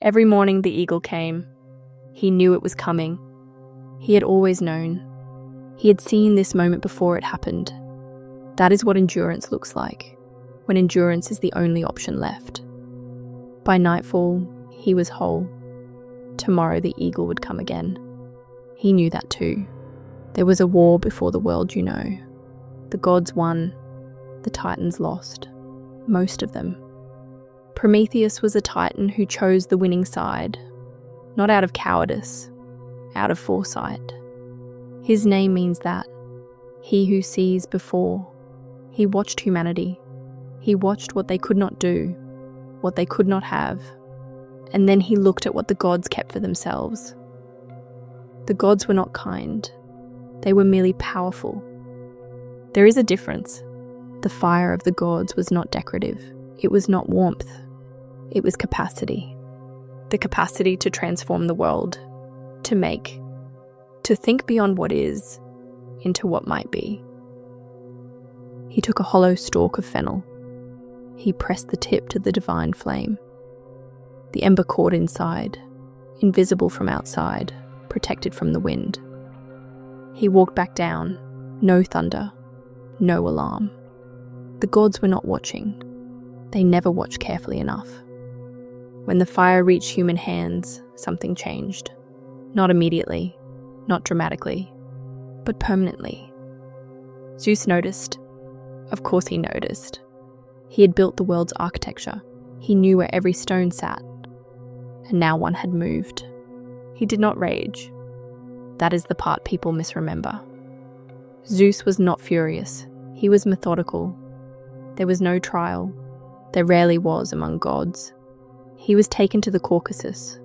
Every morning the eagle came. He knew it was coming. He had always known. He had seen this moment before it happened. That is what endurance looks like, when endurance is the only option left. By nightfall, he was whole. Tomorrow the eagle would come again. He knew that too. There was a war before the world, you know. The gods won, the titans lost. Most of them. Prometheus was a titan who chose the winning side, not out of cowardice, out of foresight. His name means that. He who sees before. He watched humanity. He watched what they could not do, what they could not have, and then he looked at what the gods kept for themselves. The gods were not kind. They were merely powerful. There is a difference. The fire of the gods was not decorative. It was not warmth. It was capacity. The capacity to transform the world, to make, to think beyond what is into what might be. He took a hollow stalk of fennel. He pressed the tip to the divine flame. The ember caught inside, invisible from outside, protected from the wind. He walked back down, no thunder, no alarm. The gods were not watching. They never watched carefully enough. When the fire reached human hands, something changed. Not immediately, not dramatically, but permanently. Zeus noticed. Of course he noticed. He had built the world's architecture. He knew where every stone sat. And now one had moved. He did not rage. That is the part people misremember. Zeus was not furious. He was methodical. There was no trial. There rarely was among gods. He was taken to the Caucasus,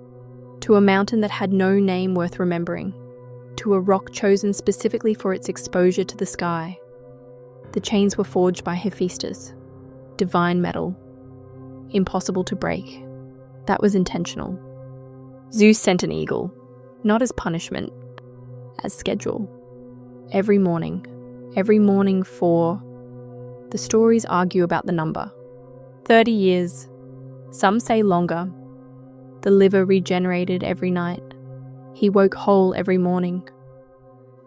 to a mountain that had no name worth remembering, to a rock chosen specifically for its exposure to the sky. The chains were forged by Hephaestus, divine metal, impossible to break. That was intentional. Zeus sent an eagle, not as punishment, as schedule. Every morning for... The stories argue about the number. 30 years. Some say longer. The liver regenerated every night. He woke whole every morning.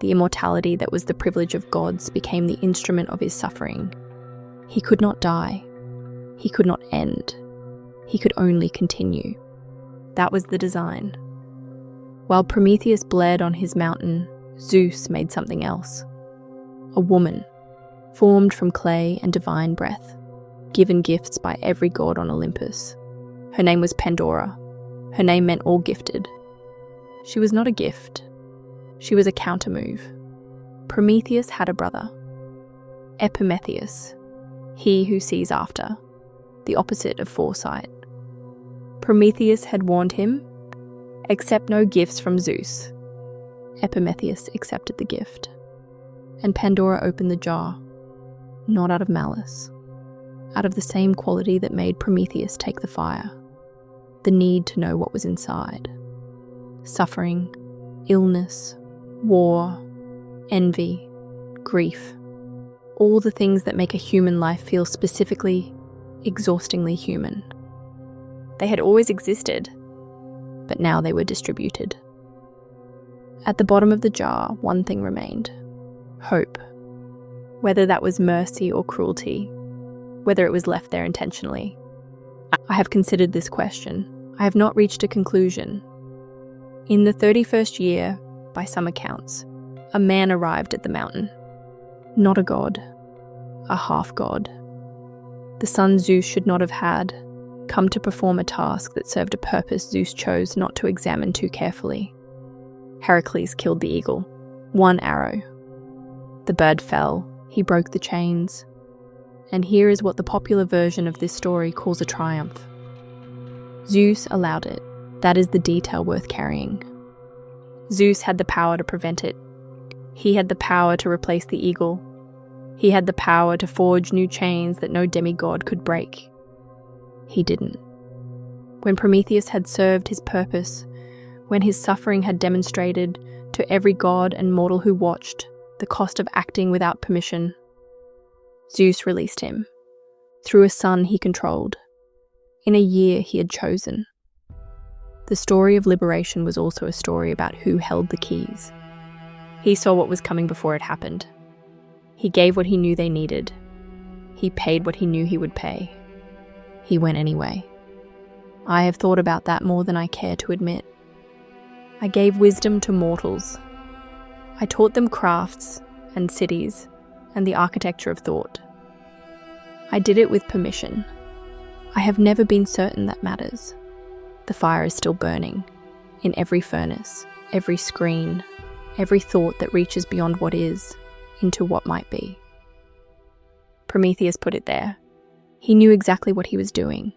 The immortality that was the privilege of gods became the instrument of his suffering. He could not die. He could not end. He could only continue. That was the design. While Prometheus bled on his mountain, Zeus made something else. A woman, formed from clay and divine breath, given gifts by every god on Olympus. Her name was Pandora. Her name meant all gifted. She was not a gift. She was a countermove. Prometheus had a brother, Prometheus, he who sees after, the opposite of foresight. Prometheus had warned him, accept no gifts from Zeus. Prometheus accepted the gift. And Pandora opened the jar, not out of malice, out of the same quality that made Prometheus take the fire, the need to know what was inside. Suffering, illness, war, envy, grief, all the things that make a human life feel specifically, exhaustingly human. They had always existed, but now they were distributed. At the bottom of the jar, one thing remained: hope. Whether that was mercy or cruelty, whether it was left there intentionally. I have considered this question. I have not reached a conclusion. In the 31st year, by some accounts, a man arrived at the mountain. Not a god, a half-god. The son Zeus should not have had, come to perform a task that served a purpose Zeus chose not to examine too carefully. Heracles killed the eagle. One arrow. The bird fell. He broke the chains. And here is what the popular version of this story calls a triumph. Zeus allowed it. That is the detail worth carrying. Zeus had the power to prevent it. He had the power to replace the eagle. He had the power to forge new chains that no demigod could break. He didn't. When Prometheus had served his purpose, when his suffering had demonstrated to every god and mortal who watched the cost of acting without permission, Zeus released him, through a son he controlled, in a year he had chosen. The story of liberation was also a story about who held the keys. He saw what was coming before it happened. He gave what he knew they needed. He paid what he knew he would pay. He went anyway. I have thought about that more than I care to admit. I gave wisdom to mortals. I taught them crafts and cities and the architecture of thought. I did it with permission. I have never been certain that matters. The fire is still burning, in every furnace, every screen, every thought that reaches beyond what is, into what might be. Prometheus put it there. He knew exactly what he was doing.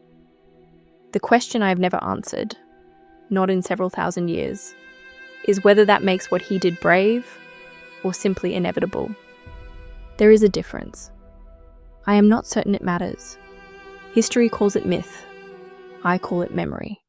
The question I have never answered, not in several thousand years, is whether that makes what he did brave or simply inevitable. There is a difference. I am not certain it matters. History calls it myth. I call it memory.